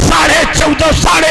1450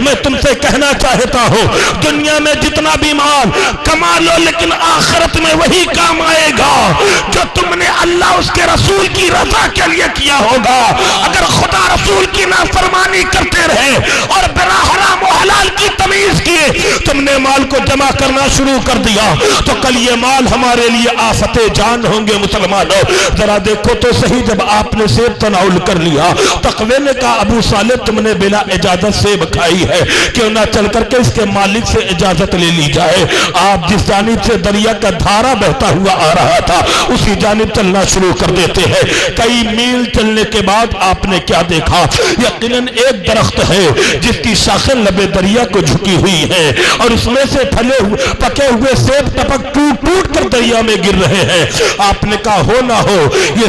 میں تم سے کہنا چاہتا ہوں دنیا میں جتنا بھی مال کما لو لیکن آخرت میں وہی کام آئے گا جو تم نے اللہ اس کے رسول کی رضا کے لیے کیا ہوگا۔ اگر خدا رسول کی نافرمانی کرتے رہے اور بلا حرام و حلال کی تمیز کیے تم نے مال کو جمع کرنا شروع کر دیا تو کل یہ مال ہمارے لیے آفت جان ہوں گے۔ مسلمانوں ذرا دیکھو تو صحیح، جب آپ نے سیب تناول کر لیا تقوی نے کہا ابو صالح تم نے بلا اجازت سیب کھائی ہے، کیوں نہ چل کر کے اس کے مالک سے اجازت لے لی جائے۔ آپ جس جانب سے دریا کا دھارا بہتا ہوا آ رہا تھا اسی جانب چلنا شروع کر دیتے ہیں۔ کئی میل چلنے کے بعد آپ نے کیا دیکھا؟ یقیناً ایک درخت ہے جس کی شاخیں لبے دریا کو جھکی ہوئی ہیں اور اس میں سے پکے ہوئے سیب ٹپک ٹوٹ ٹوٹ کر دریا میں گر رہے ہیں۔ آپ نے کہا ہو نہ ہو یہ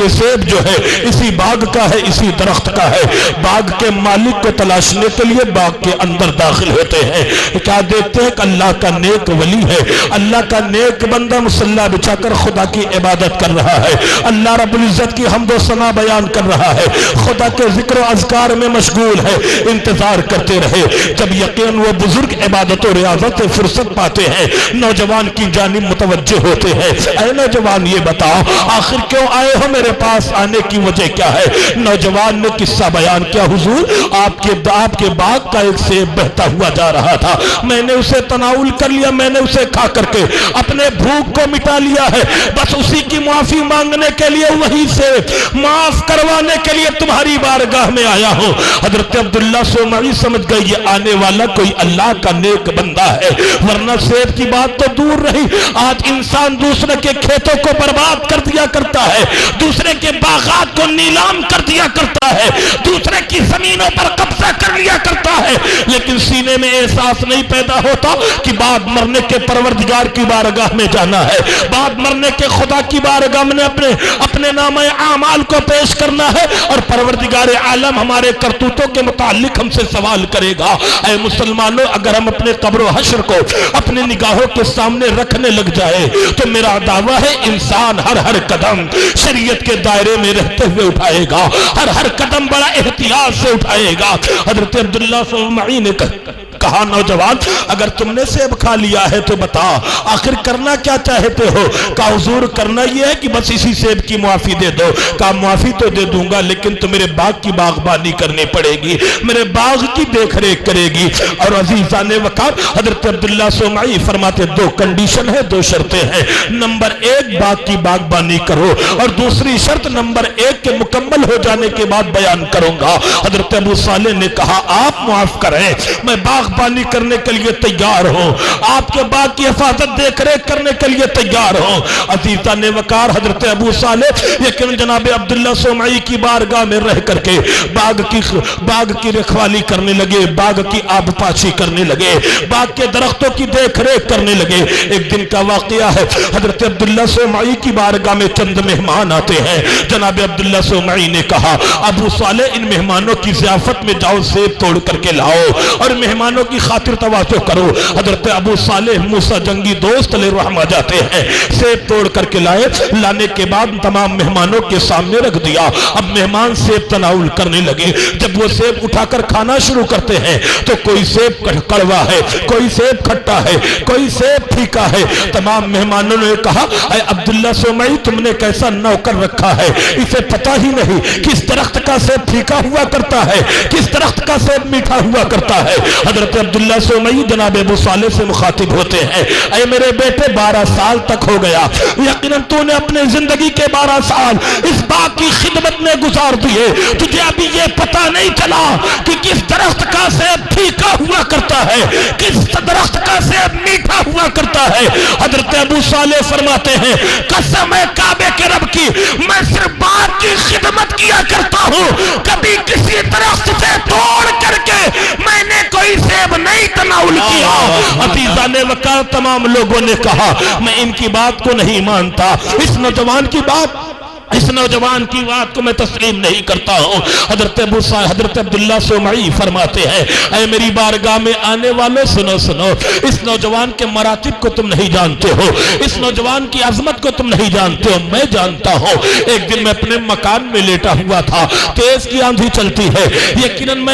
سیب جو ہے اسی باغ کا ہے، اسی درخت کا ہے۔ باغ کے مالک کو تلاشنے کے لیے باغ کے اندر داخل ہوتے ہیں، کیا دیکھتے ہیں کہ اللہ کا نیک ولی ہے، اللہ کا نیک بندہ مصلی بچھا کر خدا کی عبادت کر رہا ہے، اللہ رب العزت کی حمد و ثنا بیان کر رہا ہے، خدا کے ذکر و اذکار میں مشغول ہے۔ انتظار کرتے رہے، جب یقین وہ بزرگ عبادت و ریاضت سے فرصت پاتے ہیں نوجوان کی جانب متوجہ ہوتے ہیں۔ اے نوجوان یہ بتاؤ آخر کیوں آئے ہو میرے پاس؟ آنے کی وجہ کیا ہے؟ نوجوان نے قصہ بیان کیا، حضور آپ کے باغ کا ایک سیب بہتا ہوا جا رہا تھا، میں نے اسے تناول کر لیا، میں نے اسے کھا کر کے اپنے بھوک کو مٹا لیا ہے، بس اسی کی معافی مانگنے کے لیے وہی سے معاف کروانے کے لیے تمہاری بارگاہ میں آیا ہوں۔ حضرت عبداللہ سومعی سمجھ گئے یہ آنے والا کوئی اللہ کا نیک بندہ ہے، ورنہ سیب کی بات تو دور رہی، آج انسان دوسرے کے کھیتوں کو برباد کر دیا کرتا ہے، دوسرے کے باغات کو نیلام کر دیا کرتا ہے، دوسرے کی زمینوں پر قبضہ کر لیا کرتا ہے، لیکن سینے میں احساس نہیں پیدا ہوتا کہ بعد مرنے کے پروردگار کی بارگاہ میں جانا ہے، بعد مرنے کے خدا کی بارگاہ میں اپنے نامہ اعمال کو پیش کرنا ہے اور پروردگار عالم ہمارے کرتوتوں کے متعلق ہم سے سوال کرے گا۔ اے مسلمانوں اگر ہم اپنے قبر و حشر کو اپنے نگاہوں کے سامنے رکھنے لگ جائے تو میرا دعویٰ ہے انسان ہر قدم شریعت کے دائرے میں رہتے ہوئے اٹھائے گا، ہر قدم بڑا احتیاط سے اٹھائے گا۔ حضرت عبداللہ سومعی نے کہا نوجوان اگر تم نے سیب کھا لیا ہے تو بتا آخر کرنا کیا چاہتے ہو؟ کہا حضور کرنا یہ ہے کہ بس اسی سیب کی معافی دے دو۔ کہا معافی تو دے دوں گا لیکن تو میرے باغ کی باغبانی کرنی پڑے گی، میرے باغ کی دیکھ ریکھ کرے گی۔ اور عزیزان وقار حضرت عبداللہ سومعی فرماتے دو کنڈیشن ہے، دو شرطیں ہیں، نمبر ایک باغ کی باغبانی کرو اور دوسری شرط نمبر ایک کے مکمل ہو جانے کے بعد بیان کروں گا۔ حضرت ابو صالح نے کہا آپ معاف کریں، میں باغبانی کرنے کے لیے تیار ہوں، آپ کے باغ کی حفاظت دیکھ ریکھ کرنے کے لیے تیار ہوں۔ عزیزان وقار حضرت ابو صالح لیکن جناب عبداللہ سومعی کی بارگاہ میں رہ کر کے باغ کی رکھوالی کرنے لگے، باغ کی آب پاشی کرنے لگے، باغ کے درختوں کی دیکھ ریکھ کرنے لگے۔ ایک دن کا واقعہ ہے، حضرت عبداللہ سومعی کی بارگاہ میں چند مہمان آتے ہیں، جناب عبداللہ سومعی نے کہا ابو صالح ان مہمانوں کی ضیافت میں جاؤ سیب توڑ کر کے لاؤ اور مہمانوں کی خاطر تواضع کرو۔ حضرت ابو صالح موسیٰ جنگی دوست علیہ رحمہ جاتے ہیں، سیب توڑ کر کے لائے، لانے کے بعد تمام مہمانوں کے سامنے رکھ دیا۔ اب مہمان سیب تناول کرنے لگے، جب وہ سیب اٹھا کر کھانا شروع کرتے ہیں تو کوئی سیب کڑوا ہے، کوئی سیب کھٹا ہے، کوئی سیب پھیکا ہے۔ تمام مہمانوں نے کہا اے عبداللہ سومعی تم نے کیسا نوکر رکھا ہے، اسے پتہ ہی نہیں کس درخت کا سیب پھیکا ہوا کرتا ہے، کس درخت کا سیب میٹھا ہوا کرتا ہے۔ حضرت عبداللہ سومعی جناب ابو صالح سے مخاطب ہوتے ہیں، اے میرے بیٹے 12 سال تک ہو گیا، یقیناً تو نے اپنے زندگی کے 12 سال اس باغ کی خدمت میں گزار دیے، تجھے ابھی یہ پتہ نہیں چلا کہ کس درخت کا سیب پھیکا ہوا کرتا ہے، کس درخت کا سیب میٹھا ہوا کرتا ہے۔ حضرت ابو صالح فرماتے ہیں قسم ہے کعبے کے رب کی میں صرف باغ کی خدمت کیا کرتا ہوں، کبھی کسی درخت سے توڑ کر کے میں نے کوئی سیب نہیں تناول کیا۔ عزیزان وقار تمام لوگوں نے کہا میں ان کی بات کو نہیں مانتا، اس نوجوان کی بات اس نوجوان کی بات کو میں تسلیم نہیں کرتا ہوں۔ حضرت عبداللہ سومعی فرماتے ہیں اے میری بارگاہ میں آنے والوں سنو سنو، اس نوجوان کے مراتب کو تم نہیں جانتے ہو، اس نوجوان کی عظمت کو تم نہیں جانتے ہو، میں جانتا ہوں۔ ایک دن میں اپنے مکان میں لیٹا ہوا تھا، تیز کی آندھی چلتی ہے، یقیناً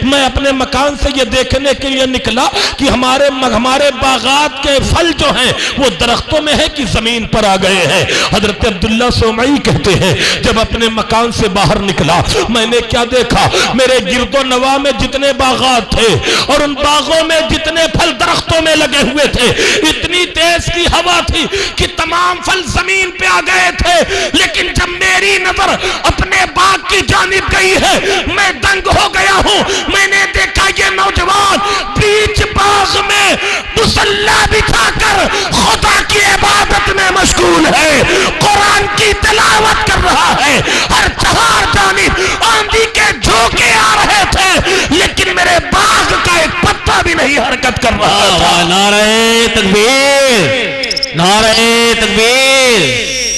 میں اپنے مکان سے یہ دیکھنے کے لیے نکلا کہ ہمارے باغات کے پھل جو ہیں وہ درختوں میں ہے کہ زمین پر آ گئے ہیں۔ حضرت عبداللہ سومعی کہتے ہیں جب اپنے مکان سے باہر نکلا میں نے کیا دیکھا، میرے گرد و نواح میں جتنے باغات تھے اور ان باغوں میں جتنے پھل درختوں میں لگے ہوئے تھے، اتنی تیز کی ہوا تھی کہ تمام پھل زمین پہ آ گئے تھے، لیکن جب میری نظر اپنے باغ کی جانب گئی ہے میں دنگ ہو گیا ہوں۔ میں نے دیکھا یہ نوجوان بیچ باغ میں مصلی بچھا کر خدا کی عبادت میں مشغول ہے، قرآن کی تلاوت کر رہا ہے، ہر چہار جانب آندھی کے جھونکے آ رہے تھے لیکن میرے باغ کا ایک پتا بھی نہیں حرکت کر رہا تھا۔ نعرہ تکبیر، نعرہ تکبیر،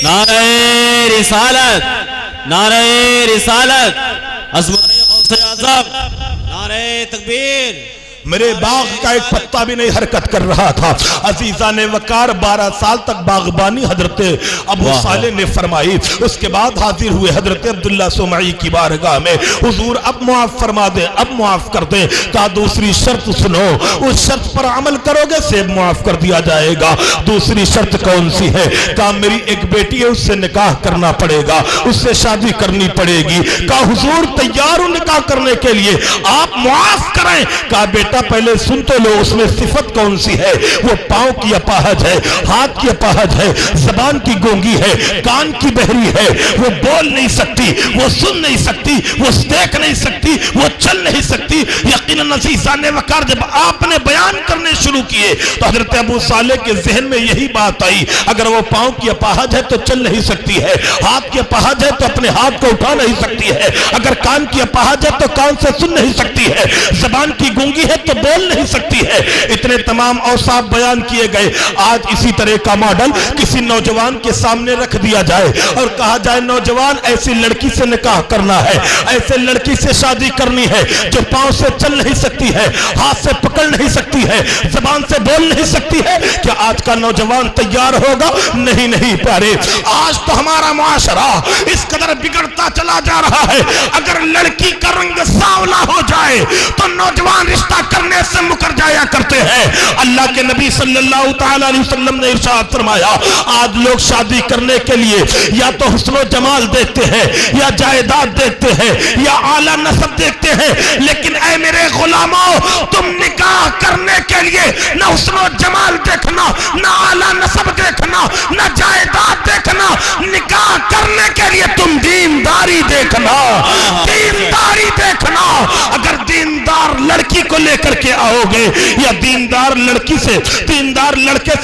نعرہ رسالت، نعرہ رسالت، عظمت غوث اعظم، نعرہ تکبیر۔ میرے باغ کا ایک پتا بھی نہیں حرکت کر رہا تھا۔ عزیزان وقار 12 سال تک باغبانی حضرت ابو صالح نے فرمائی، اس کے بعد حاضر ہوئے حضرت عبداللہ سومعی کی بارگاہ میں، حضور اب معاف فرما دیں، اب معاف کر دیں۔ کہا دوسری شرط سنو، اس شرط پر عمل کرو گے سیب معاف کر دیا جائے گا۔ دوسری شرط کون سی ہے؟ کہا میری ایک بیٹی ہے، اس سے نکاح کرنا پڑے گا، اس سے شادی کرنی پڑے گی۔ کہا حضور تیار ہوں نکاح کرنے کے لیے، آپ معاف کریں۔ کہا بیٹا پہلے سن تو لو، اس میں صفت کون سی ہے؟ وہ پاؤں کی اپاہج ہے، ہاتھ کی اپاہج ہے، زبان کی گونگی ہے، کان کی بہری ہے، وہ بول نہیں سکتی، وہ سن نہیں سکتی، وہ دیکھ نہیں سکتی، وہ چل نہیں سکتی۔ یقیناً عزیزان وقار جب آپ نے بیان کرنے شروع کیے تو حضرت ابو صالح کے ذہن میں یہی بات آئی، اگر وہ پاؤں کی اپاہج ہے تو چل نہیں سکتی ہے، ہاتھ کی اپاہج ہے تو اپنے ہاتھ کو اٹھا نہیں سکتی ہے، اگر کان کی اپاہج ہے تو کان سے سن نہیں سکتی ہے، زبان کی گونگی ہے تو بول نہیں سکتی ہے۔ اتنے تمام اوصاف بیان کیے گئے۔ آج اسی طرح کا ماڈل کسی نوجوان کے سامنے رکھ دیا جائے اور کہا جائے نوجوان ایسی لڑکی سے نکاح کرنا ہے، ایسے لڑکی سے شادی کرنی ہے جو پاؤں سے چل نہیں سکتی ہے، ہاتھ سے پکڑ نہیں سکتی ہے، زبان سے بول نہیں سکتی ہے، کیا آج کا نوجوان تیار ہوگا؟ نہیں نہیں پیارے، آج تو ہمارا معاشرہ اس قدر بگڑتا چلا جا رہا ہے، اگر لڑکی کا رنگ سانولا ہو جائے تو نوجوان رشتہ کرنے سے مکر جایا کرتے ہیں۔ اللہ کے نبی صلی اللہ تعالی علیہ وسلم نے ارشاد فرمایا آج لوگ شادی کرنے کے لیے یا تو حسن و جمال دیکھتے ہیں یا جائیداد دیکھتے ہیں یا اعلیٰ نسب دیکھتے ہیں، لیکن اے میرے غلاموں تم نکاح کرنے کے لیے نہ حسن و جمال دیکھنا، نہ اعلیٰ نسب دیکھنا، نہ جائیداد دیکھنا، نکاح کرنے کے لیے تم دینداری دیکھنا، دینداری دیکھنا۔ اگر دیندار لڑکی کو لے کر کے آؤ گے یا دیندار لڑکے سے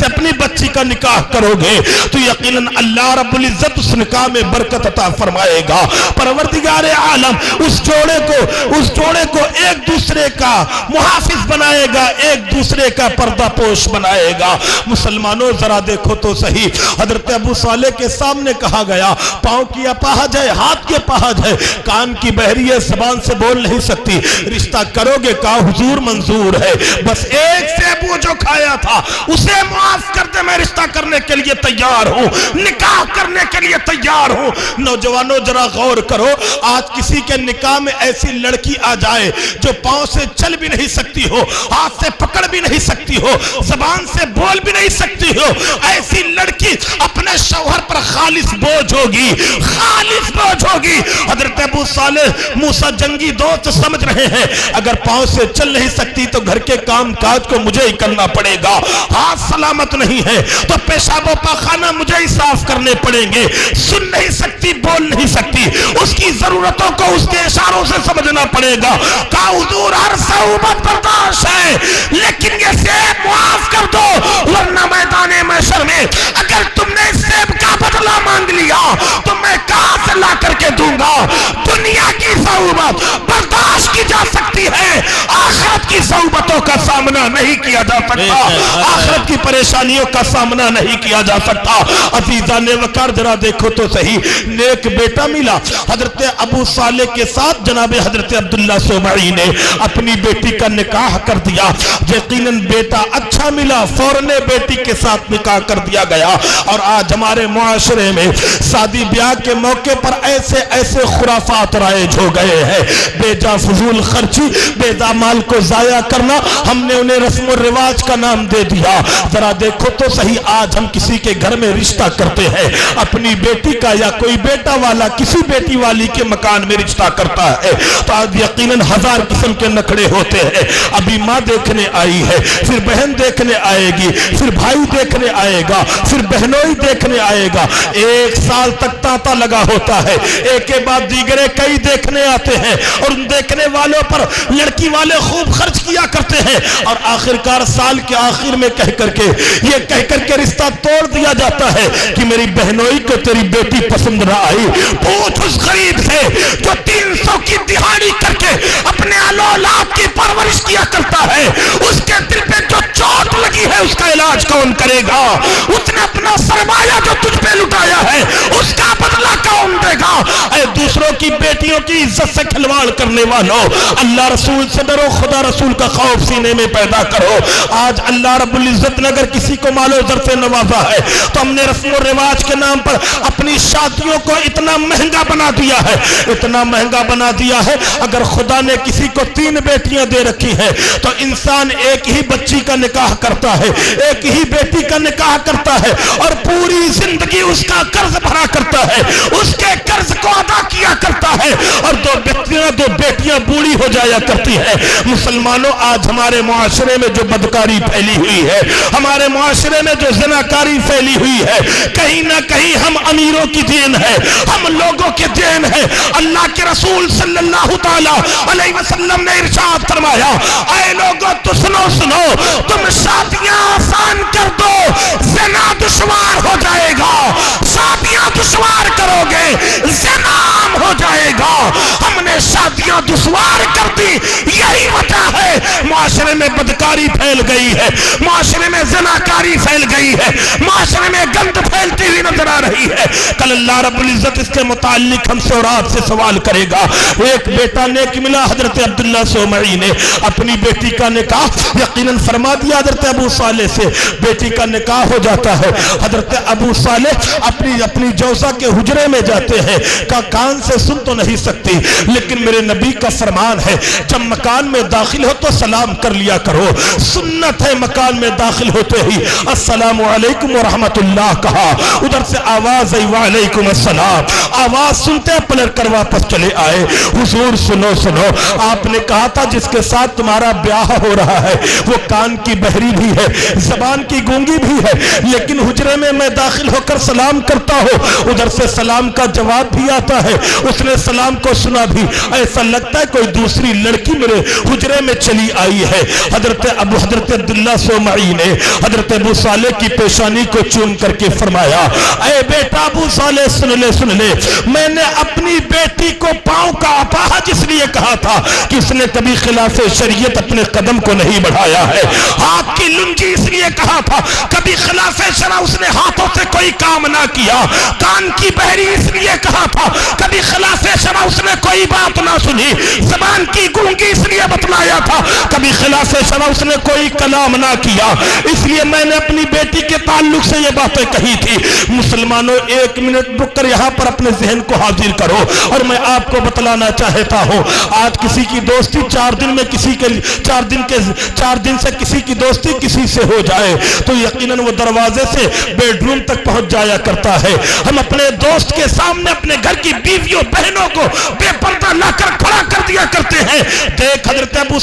اپنی بچی کا نکاح کرو گے تو یقیناً اللہ رب العزت اس نکاح میں برکت عطا فرمائے گا۔ پروردگار عالم اس جوڑے کو ایک دوسرے کا محافظ بنائے گا، ایک دوسرے کا پردہ پوش بنائے گا۔ مسلمانوں ذرا دیکھو تو صحیح، حضرت ابو صالح کے سامنے کہا گیا پاؤں کی اپاہج ہے، ہاتھ کی اپاہج ہے، کان کی بہری ہے، زبان سے بول نہیں سکتی، رشتہ کرو گے؟ کہا حضور منظور ہے، بس ایک سیب وہ جو کھایا تھا اسے معاف کر دے، میں رشتہ کرنے کے لیے تیار ہوں، نکاح کرنے کے لیے تیار ہوں۔ نوجوانوں ذرا غور کرو، آج کسی کے نکاح میں ایسی لڑکی آ جائے جو پاؤں سے چل بھی نہیں سکتی ہو، ہاتھ سے پکڑ بھی نہیں سکتی ہو، زبان سے بول بھی نہیں سکتی ہو، ایسی لڑکی اپنے شوہر پر خالص بوجھ ہوگی، خالص بوجھ ہوگی۔ حضرت ابو صالح موسیٰ جنگی دوست سمجھ رہے ہیں اگر پاؤں سے چل نہیں سکتی تو گھر کے کام کاج کو مجھے ہی کرنا پڑے گا، ہاتھ سلامت نہیں ہے تو پیشاب و پاخانہ مجھے ہی صاف کرنے پڑیں گے، سن نہیں سکتی، بول نہیں سکتی، اس کی ضرورتوں کو اس کے اشاروں سے سمجھنا پڑے گا۔ کہا حضور ہر صعوبت برداشت ہے لیکن یہ سیب معاف کر دو، ورنہ میدان محشر میں اگر تم نے اس سیب کا بدلہ مانگ لیا تو میں کہاں سے لا کر کے دوں گا؟ دنیا کی صعوبت، برداشت کی کی جا سکتی ہے، آخرت کی صعوبتوں کا سامنا نہیں کیا جا سکتا، آخرت کی پریشانیوں کا سامنا نہیں کیا جا سکتا۔ عزیزان وقار ذرا دیکھو تو صحیح، نیک بیٹا ملا حضرت ابو صالح کے ساتھ، جناب حضرت عبداللہ سومعی نے اپنی بیٹی کا نکاح کر دیا، یقیناً بیٹا اچھا ملا، فوراً بیٹی کے ساتھ نکاح کر دیا گیا۔ اور آج ہمارے معاشرے میں شادی بیاہ کے موقع پر ایسے ایسے خرافات رائج ہو گئے ہیں، بے جا فضول خرچی، بے جا مال کو ضائع کرنا، ہم نے انہیں رسم و رواج کا نام دے دیا۔ ذرا دیکھو تو صحیح، آج ہم کسی کے گھر میں رشتہ کرتے ہیں اپنی بیٹی کا، یا کوئی بیٹا والا کسی بیٹی والی کے مکان میں رشتہ کرتا ہے تو آج یقیناً ہزار قسم کے نکھڑے ہوتے ہیں۔ ابھی ماں دیکھنے آئی ہے، پھر بہن دیکھنے آئے گی، پھر بھائی دیکھنے آئے گا، پھر بہنوئی دیکھنے آئے گا، ایک سال تک تانتا لگا ہوتا ہے، ایک کے بعد دیگرے کئی دیکھنے آتے ہیں، اور ان دیکھنے والوں پر لڑکی والے خوب خرچ کیا کرتے ہیں، اور آخرکار سال کے آخر میں کہہ کر کے رشتہ توڑ دیا جاتا ہے کہ میری بہنوئی کو تیری بیٹی پسند نہ آئی۔ پوچھ اس غریب سے جو 300 کی دہاڑی کر کے اپنے اولاد کی پرورش کیا کرتا ہے، اس کے دل پہ جو چوٹ لگی ہے اس کا علاج کون کرے گا؟ اس نے اپنا سرمایہ جو تجھ پہ لٹایا ہے اس کا بدلہ کون دے گا؟ اے دوسروں کی بیٹیوں کی عزت سے کھلواڑ کرنے والوں، اللہ رسول سے ڈرو، خدا رسول کا خوف سینے میں پیدا کرو۔ آج اللہ رب العزت نے اگر کسی کو مال و زر سے نوازا ہے تو ہم نے رسم و رواج کے نام پر اپنی شادیوں کو اتنا مہنگا بنا دیا ہے، اتنا مہنگا بنا دیا ہے، اگر خدا نے کسی کو 3 بیٹیاں دے رکھی ہیں تو انسان ایک ہی بچی کا نکاح کرتا ہے، ایک ہی بیٹی کا نکاح کرتا ہے، اور پوری زندگی اس کا قرض بھرا کرتا ہے، اس کے قرض کو ادا کیا کرتا ہے، اور 2 بیٹیاں بوڑھی ہو جایا کرتی ہے۔ مسلمانوں، آج ہمارے معاشرے میں جو بدکاری پھیلی ہوئی ہے، ہمارے معاشرے میں جو زناکاری پھیلی ہوئی ہے، کہیں نہ کہیں ہم امیروں کی دین ہے، ہم لوگوں کی دین ہے۔ اللہ کے رسول صلی اللہ تعالی علیہ وسلم نے ارشاد فرمایا، اے لوگوں تو سنو، تم شادیاں آسان کر دو، زنا دشوار ہو جائے گا، شادیاں دشوار کرو گے زنا عام ہو جائے گا۔ ہم نے شادیاں دشوار کر دی، یہی وجہ ہے معاشرے میں بدکاری پھیل گئی ہے، معاشرے میں زناکاری پھیل گئی ہے، معاشرے میں گند پھیلتی ہوئی نظر آ رہی ہے۔ کل اللہ رب العزت اس کے متعلق ہم سے اور آپ سے سوال کرے گا۔ ایک بیٹا نیک ملا حضرت عبداللہ سومعی نے اپنی بیٹی کا نکاح یقیناً فرما دیا حضرت ابو صالح سے، بیٹی کا نکاح ہو جاتا ہے۔ حضرت ابو صالح اپنی جوزہ کے حجرے میں جاتے ہیں، کان سے سن تو نہیں سکتی، لیکن میرے نبی کا فرمان ہے جب مکان میں داخل ہو تو سلام کر لیا کرو، سنت ہے مکان میں داخل ہوتے ہی السلام علیکم ورحمت اللہ کہا، ادھر سے آواز آئی وعلیکم السلام، آواز سنتے پلٹ کر واپس چلے آئے۔ حضور سنو، آپ نے کہا تھا جس کے ساتھ تمہارا بیاہ ہو رہا ہے وہ کان کی بہری بھی ہے، زبان کی گونگی بھی ہے، لیکن حجرے میں داخل ہو کر سلام کرتا ہو، ادھر سے سلام کا جواب بھی آتا ہے، اس نے سلام کو سنا بھی، ایسا لگتا ہے کوئی دوسری لڑکی میرے حجرے میں چلی آئی ہے۔ حضرت عبداللہ سومعی نے حضرت ابو صالح کی پیشانی کو چوم کر کے فرمایا، اے بیٹا ابو صالح سن لے، میں نے اپنی بیٹی کو پاؤں کا اپاہج اس لیے کہا تھا کہ اس نے کبھی خلاف شریعت اپنے قدم کو نہیں بڑھایا ہے، ہاتھ کی لنجی اس لیے کہا تھا کبھی خلاف شرع اس نے ہاتھوں سے کوئی کام نہ کیا، کان کی بہری اس لیے کہا تھا کبھی خلاف شرع اس نے کوئی بات نہ سنی، زبان کی گونگی اس لیے بتلایا تھا کبھی خلاف شرع اس نے کوئی کلام نہ کیا، اس لیے میں نے اپنی بیٹی کے تعلق سے یہ باتیں کہی تھی۔ مسلمانوں، 1 منٹ رک کر یہاں پر اپنے ذہن کو حاضر کرو، اور میں آپ کو بتلانا چاہتا ہوں، آج کسی کی دوستی 4 دن میں چار دن سے کسی کی دوستی کسی سے ہو جائے تو یقیناً وہ دروازے سے بیڈ روم تک پہنچ جایا کرتا ہے۔ ہم اپنے دوست کے سامنے اپنے گھر کی بیویوں بہنوں کو بے پردہ لا کر کھڑا کر دیا کرتے ہیں۔ دیکھ حضرت ابو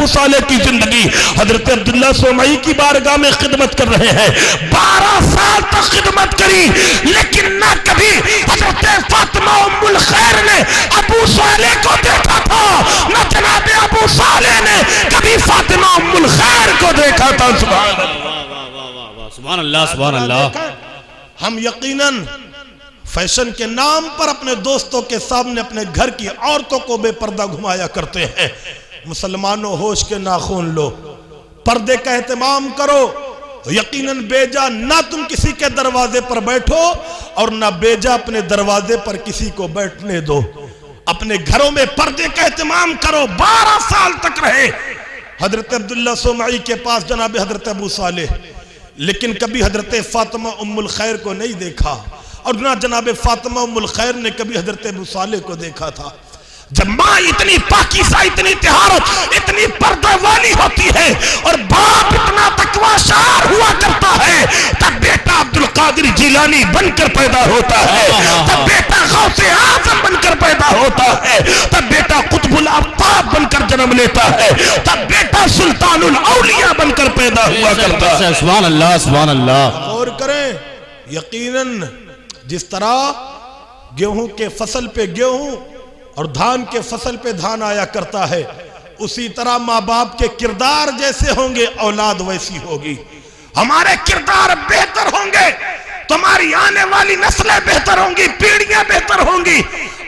صالح کی زندگی، حضرت عبداللہ سومعی کی بارگاہ میں خدمت کر رہے ہیں، 12 سال تک خدمت کری، لیکن نہ کبھی حضرت فاطمہ ام الخیر نے ابو صالح کو دیکھا تھا، نہ جناب ابو صالح نے کبھی فاطمہ ام الخیر کو دیکھا تھا۔ سبحان اللہ، سبحان اللہ۔ ہم یقیناً فیشن کے نام پر اپنے دوستوں کے سامنے اپنے گھر کی عورتوں کو بے پردہ گھمایا کرتے ہیں۔ مسلمانوں ہوش کے ناخن لو، پردے کا اہتمام کرو۔ یقیناً بیجا نہ تم کسی کے دروازے پر بیٹھو اور نہ بیجا اپنے دروازے پر کسی کو بیٹھنے دو۔ اپنے گھروں میں پردے کا اہتمام کرو۔ 12 سال تک رہے حضرت عبداللہ سومعی کے پاس جناب حضرت ابو صالح، لیکن کبھی حضرت فاطمہ ام الخیر کو نہیں دیکھا، اور نہ جناب فاطمہ ام الخیر نے کبھی حضرت ابو صالح کو دیکھا تھا۔ جب ماں اتنی پاکیزہ، اتنی طہارت، اتنی پردہ والی ہوتی ہے اور باپ اتنا تقوی شعار ہوا کرتا ہے، تب بیٹا عبدالقادر جیلانی بن کر پیدا ہوتا ہے، تب بیٹا غوث اعظم بن کر پیدا ہوتا ہے، تب بیٹا قطب الافاق بن کر جنم لیتا ہے، تب بیٹا سلطان الاولیاء بن کر پیدا ہوا کرتا ہے۔ سبحان اللہ سبحان اللہ۔ غور کریں، یقیناً جس طرح گیہوں کے فصل پہ گیہوں اور دھان کے فصل پہ دھان آیا کرتا ہے، اسی طرح ماں باپ کے کردار جیسے ہوں گے اولاد ویسی ہوگی۔ ہمارے کردار بہتر ہوں گے تو ہماری آنے والی نسلیں بہتر ہوں گی، پیڑیاں بہتر ہوں گی۔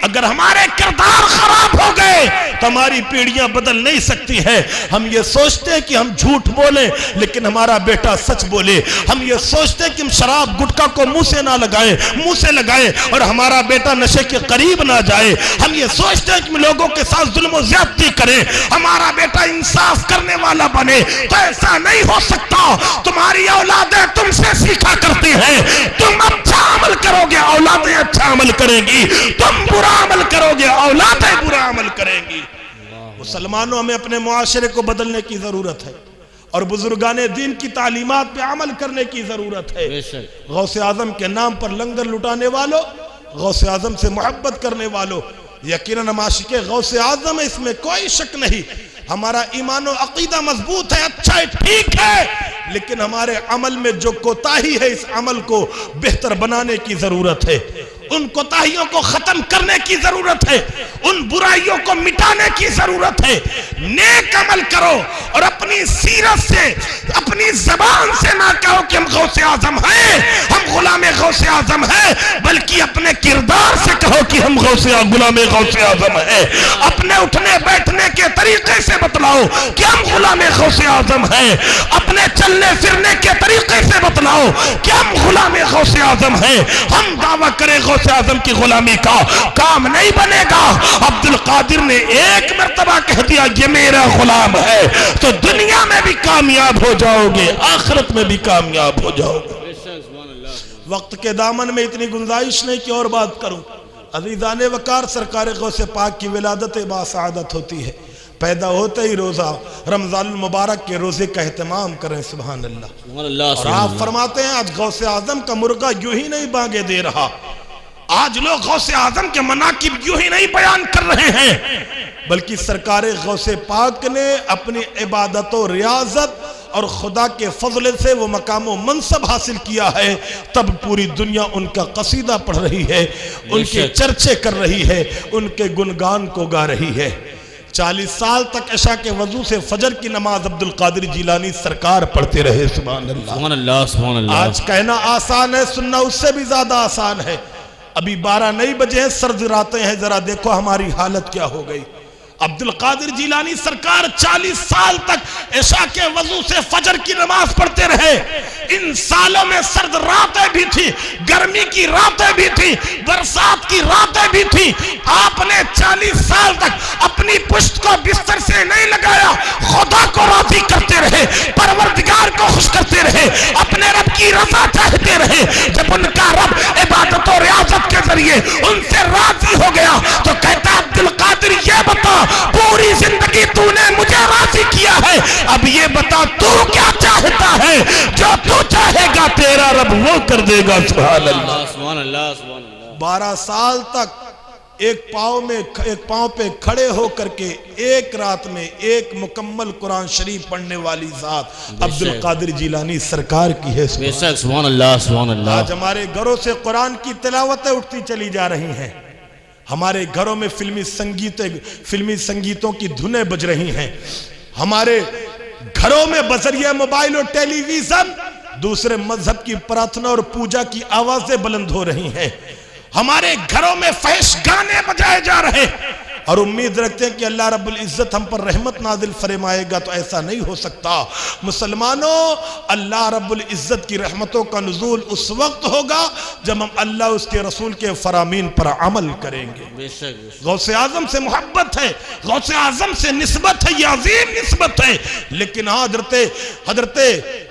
اگر ہمارے کردار خراب ہو گئے تو ہماری پیڑیاں بدل نہیں سکتی ہے۔ ہم یہ سوچتے ہیں کہ ہم جھوٹ بولیں لیکن ہمارا بیٹا سچ بولے، ہم یہ سوچتے ہیں کہ ہم شراب گٹکا کو منہ سے نہ لگائیں، منہ سے لگائیں اور ہمارا بیٹا نشے کے قریب نہ جائے، ہم یہ سوچتے ہیں کہ ہم لوگوں کے ساتھ ظلم و زیادتی کریں، ہمارا بیٹا انصاف کرنے والا بنے، تو ایسا نہیں ہو سکتا۔ تمہاری اولادیں تم سے سیکھا کرتی ہیں، تم اچھا عمل کرو گے اولادیں اچھا عمل کریں گی، تم برا عمل کرو گے اولادیں برا عمل کریں گی۔ مسلمانوں، ہمیں اپنے معاشرے کو بدلنے کی ضرورت ہے اور بزرگان دین کی تعلیمات پہ عمل کرنے کی ضرورت ہے۔ غوث اعظم کے نام پر لنگر لٹانے والوں، غوث اعظم سے محبت کرنے والوں، یقیناً ہم عاشق غوث اعظم ہے، اس میں کوئی شک نہیں۔ ہمارا ایمان و عقیدہ مضبوط ہے، اچھا ہے، ٹھیک ہے، لیکن ہمارے عمل میں جو کوتاہی ہے اس عمل کو بہتر بنانے کی ضرورت ہے، ان کوتاہیوں کو ختم کرنے کی ضرورت ہے، ان برائیوں کو مٹانے کی ضرورت ہے۔ نیک عمل کرو اور اپنی سیرت سے، اپنی زبان سے نہ کہو کہ ہم غوث اعظم ہیں، ہم غلام غوث اعظم ہیں، بلکہ اپنے کردار سے کہو کہ ہم غلام غوث اعظم ہیں۔ اپنے اٹھنے بیٹھنے کے طریقے سے بتلاؤ کہ ہم غلام غوث اعظم ہیں، اپنے چلنے پھرنے کے طریقے سے بتلاؤ کہ ہم غلام غوث اعظم ہیں۔ ہم دعویٰ کریں غوث اعظم کی غلامی کا، کام نہیں بنے گا۔ عبدالقادر نے ایک مرتبہ کہہ دیا یہ میرا غلام ہے تو دنیا میں بھی کامیاب ہو جاؤ گے، آخرت میں بھی کامیاب ہو جاؤ گے۔ وقت کے دامن میں اتنی گنجائش نہیں کہ اور بات کروں۔ عزیزان وقار، سرکار غوث پاک کی ولادت باسعادت ہوتی ہے، پیدا ہوتے ہی روزہ رمضان المبارک کے روزے کا اہتمام کریں۔ سبحان اللہ۔ اور آپ فرماتے ہیں آج غوث اعظم کا مرغہ یوں ہی نہیں بانگے دے رہا، آج لوگ غوث اعظم کے مناقب یوں ہی نہیں بیان کر رہے ہیں، بلکہ سرکار غوث پاک نے اپنی عبادت و ریاضت اور خدا کے فضل سے وہ مقام و منصب حاصل کیا ہے، تب پوری دنیا ان کا قصیدہ پڑھ رہی ہے، ان کے چرچے کر رہی ہے، ان کے گنگان کو گا رہی ہے۔ 40 سال تک عشاء کے وضو سے فجر کی نماز عبدالقادر جیلانی سرکار پڑھتے رہے۔ سبحان اللہ سبحان اللہ سبحان اللہ۔ آج کہنا آسان ہے، سننا اس سے بھی زیادہ آسان ہے۔ ابھی 12 نہیں بجے ہیں، سرد راتیں ہیں، ذرا دیکھو ہماری حالت کیا ہو گئی۔ عبدالقادر جیلانی سرکار 40 سال تک عشاء کے وضو سے فجر کی نماز پڑھتے رہے۔ ان سالوں میں سرد راتیں بھی تھی، گرمی کی راتیں بھی تھی، برسات کی راتیں بھی تھی۔ آپ نے 40 سال تک اپنی پشت کو بستر سے نہیں لگایا، خدا کو راضی کرتے رہے، پروردگار کو خوش کرتے رہے، اپنے رب کی رضا چاہتے رہے۔ جب ان کا رب عبادت و ریاضت کے ذریعے ان سے راضی ہو گیا تو کہتا عبدالقادر یہ بتا، پوری زندگی تو نے مجھے راضی کیا ہے، اب یہ بتا تو کیا چاہتا ہے؟ جو تو چاہے گا تیرا رب وہ کر دے گا۔ سبحان اللہ سبحان اللہ سبحان اللہ۔ 12 سال تک ایک پاؤں پہ کھڑے ہو کر کے ایک رات میں ایک مکمل قرآن شریف پڑھنے والی ذات عبدالقادر جیلانی سرکار کی ہے۔ سبحان اللہ سبحان اللہ۔ آج ہمارے گھروں سے قرآن کی تلاوتیں اٹھتی چلی جا رہی ہیں، ہمارے گھروں میں فلمی سنگیتوں کی دھنیں بج رہی ہیں، ہمارے گھروں میں بذریعہ موبائل اور ٹیلی ویژن دوسرے مذہب کی پراتھنا اور پوجا کی آوازیں بلند ہو رہی ہیں۔ ہمارے گھروں میں فحش گانے بجائے جا رہے اور امید رکھتے ہیں کہ اللہ رب العزت ہم پر رحمت نازل فرمائے گا، تو ایسا نہیں ہو سکتا۔ مسلمانوں، اللہ رب العزت کی رحمتوں کا نزول اس وقت ہوگا جب ہم اللہ اس کے رسول کے فرامین پر عمل کریں گے۔ غوث اعظم سے محبت ہے، غوث اعظم سے نسبت ہے، یہ عظیم نسبت ہے، لیکن حضرت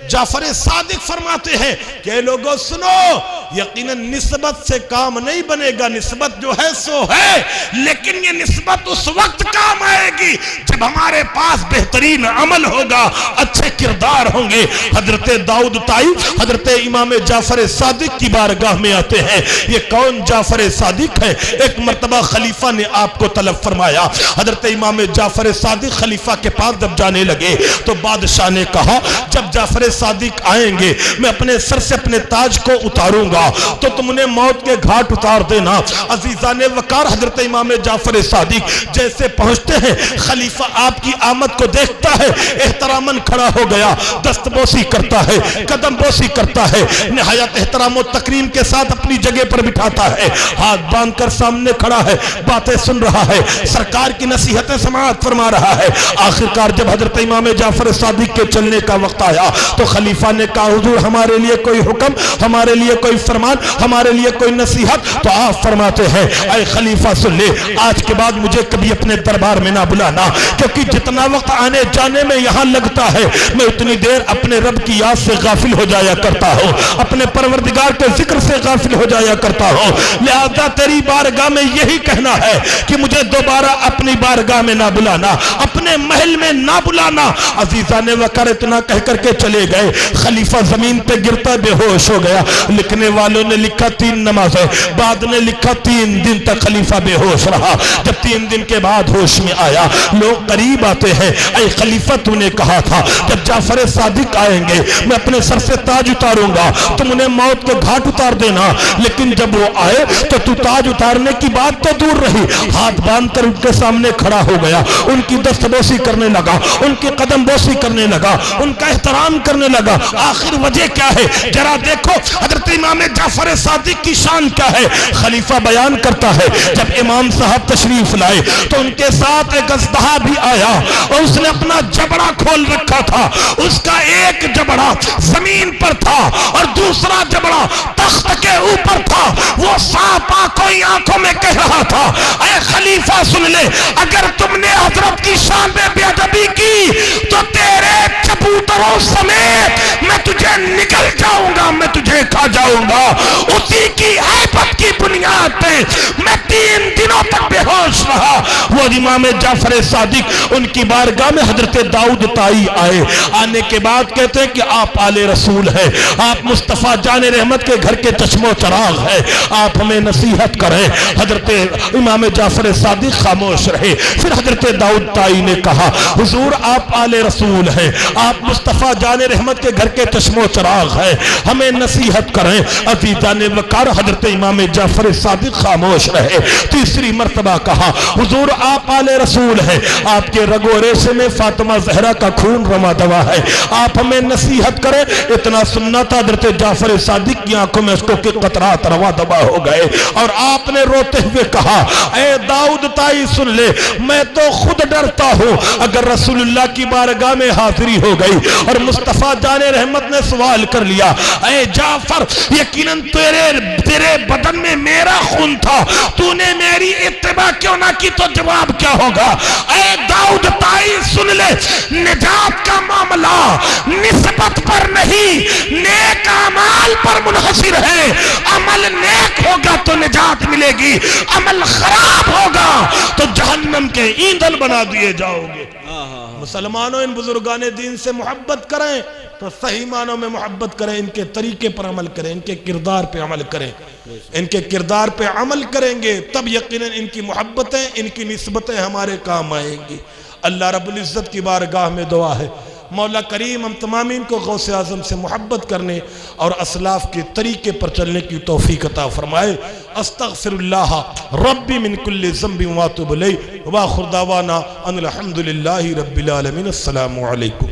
جعفر صادق فرماتے ہیں کہ اے لوگوں سنو، یقیناً نسبت سے کام نہیں بنے گا، نسبت جو ہے سو ہے، لیکن یہ نسبت اس وقت کام آئے گی جب ہمارے پاس بہترین عمل ہوگا، اچھے کردار ہوں گے۔ حضرت داؤد طائی حضرت امام جعفر صادق کی بارگاہ میں آتے ہیں۔ یہ کون جعفر صادق ہے؟ ایک مرتبہ خلیفہ نے آپ کو طلب فرمایا۔ حضرت امام جعفر صادق خلیفہ کے پاس جب جانے لگے تو بادشاہ نے کہا جب جعفر صادق آئیں گے میں اپنے سر سے اپنے تاج کو اتاروں گا تو تم انہیں موت کے گھاٹ اتار دینا۔ عزیزان وقار، حضرت امام جعفر صادق جیسے پہنچتے ہیں، خلیفہ آپ کی آمد کو دیکھتا ہے، احتراماً کھڑا ہو گیا، دست بوسی کرتا ہے، قدم بوسی کرتا ہے، نہایت احترام و تکریم کے ساتھ اپنی جگہ پر بٹھاتا ہے، ہاتھ باندھ کر سامنے کھڑا ہے، باتیں سن رہا ہے، سرکار کی نصیحتیں سماعت فرما رہا ہے۔ آخرکار جب حضرت امام جعفر صادق کے چلنے کا وقت آیا تو خلیفہ نے کہا حضور ہمارے لیے کوئی حکم، ہمارے لیے کوئی فرمان، ہمارے لیے کوئی نصیحت؟ تو آپ فرماتے ہیں اے خلیفہ سن لے، آج کے بعد مجھے کبھی اپنے دربار میں نہ بلانا، کیونکہ جتنا وقت آنے جانے میں یہاں لگتا ہے میں اتنی دیر اپنے رب کی یاد سے غافل ہو جایا کرتا ہوں، اپنے پروردگار کے ذکر سے غافل ہو جایا کرتا ہوں، لہذا تیری بارگاہ میں یہی کہنا ہے کہ مجھے دوبارہ اپنی بارگاہ میں نہ بلانا، اپنے محل میں نہ بلانا۔ عزیزان وقار اتنا کہہ کر کے چلے گئے، خلیفہ زمین پہ گرتا بے ہوش ہو گیا۔ لکھنے والوں نے لکھا 3 نمازیں، بعد نے لکھا 3 دن تک خلیفہ بے ہوش رہا۔ جب 3 دن کے بعد ہوش میں آیا، لوگ قریب آتے ہیں، اے خلیفہ تو نے کہا تھا جب جعفر صادق آئیں گے میں اپنے سر سے تاج اتاروں گا، تم انہیں موت کے گھاٹ اتار دینا، لیکن جب وہ آئے تو تاج اتارنے کی بات تو دور رہی، ہاتھ باندھ کر ان کے سامنے کھڑا ہو گیا، ان کی دست بوسی کرنے لگا، ان کی قدم بوسی کرنے لگا، ان کا احترام کرنے لگا۔ آخر وجہ کیا ہے؟ ذرا دیکھو حضرت امام جعفر صادق کی شان کیا ہے۔ خلیفہ بیان کرتا ہے جب امام صاحب تشریف لائے تو ان کے ساتھ ایک اژدہا بھی آیا اور اس نے اپنا جبڑا کھول رکھا تھا، اس کا ایک جبڑا زمین پر تھا اور دوسرا جبڑا تخت کے اوپر تھا۔ وہ صاف آنکھوں میں کہہ رہا تھا اے خلیفہ سن لے، اگر تم نے حضرت کی شان میں بے ادبی کی تو تیرے کبوتروں سمیت میں تجھے نکل جاؤں گا، میں تجھے کھا جاؤں گا۔ اسی کی ہیبت کی بنیاد پہ میں 3 دنوں تک بے ہوش رہا۔ وہ امام جعفر صادق ان کی بارگاہ میں حضرت داؤد طائی آئے، آنے کے بعد کہتے ہیں کہ آپ آل رسول ہیں، آپ مصطفیٰ جان رحمت کے گھر کے چشم و چراغ ہیں، آپ ہمیں نصیحت کریں۔ حضرت امام جعفر صادق خاموش رہے۔ پھر حضرت داؤد طائی نے کہا حضور آپ آل رسول ہیں، آپ مصطفیٰ جان رحمت کے گھر کے چشم و چراغ ہیں، ہمیں نصیحت کریں۔ عزیزان وقار حضرت امام جعفر صادق خاموش رہے۔ تیسری مرتبہ کہا حضور آپ آل رسول ہیں، آپ کے رگ و ریشے میں فاطمہ زہرا کا خون رواں دوا ہے، آپ ہمیں نصیحت کریں۔ اتنا سننا تھا حضرت جعفر صادق کی آنکھوں میں اشکوں کے قطرات رواں دوا ہو گئے اور آپ نے روتے ہوئے کہا اے داؤد طائی سن لے، میں تو خود ڈرتا ہوں اگر رسول اللہ کی بارگاہ میں حاضری ہو گئی اور مصطفیٰ جان رحمت نے سوال کر لیا اے جعفر یقیناً تیرے بدن میں میرا خون تھا، تو نے میری اتباع کیوں نہ کی تو جواب کیا ہوگا؟ اے داؤد طائی سن لے، نجات کا معاملہ نسبت پر نہیں نیک اعمال پر منحصر ہے۔ عمل نیک ہوگا تو نجات ملے گی، عمل خراب ہوگا تو جہنم کے ایندھن بنا دیے جاؤ گے۔ مسلمانوں ان بزرگان دین سے محبت کریں تو صحیح معنوں میں محبت کریں، ان کے طریقے پر عمل کریں، ان کے کردار پہ عمل کریں، ان کے کردار پہ عمل کریں گے تب یقیناً ان کی محبتیں ان کی نسبتیں ہمارے کام آئیں گی۔ اللہ رب العزت کی بارگاہ میں دعا ہے مولا کریم ہم تمامین کو غوث اعظم سے محبت کرنے اور اسلاف کے طریقے پر چلنے کی توفیق عطا فرمائے۔ استغفر اللہ ربی من کل ذنب واتوب الیہ وآخر دعوانا ان الحمدللہ رب العالمین۔ السلام علیکم۔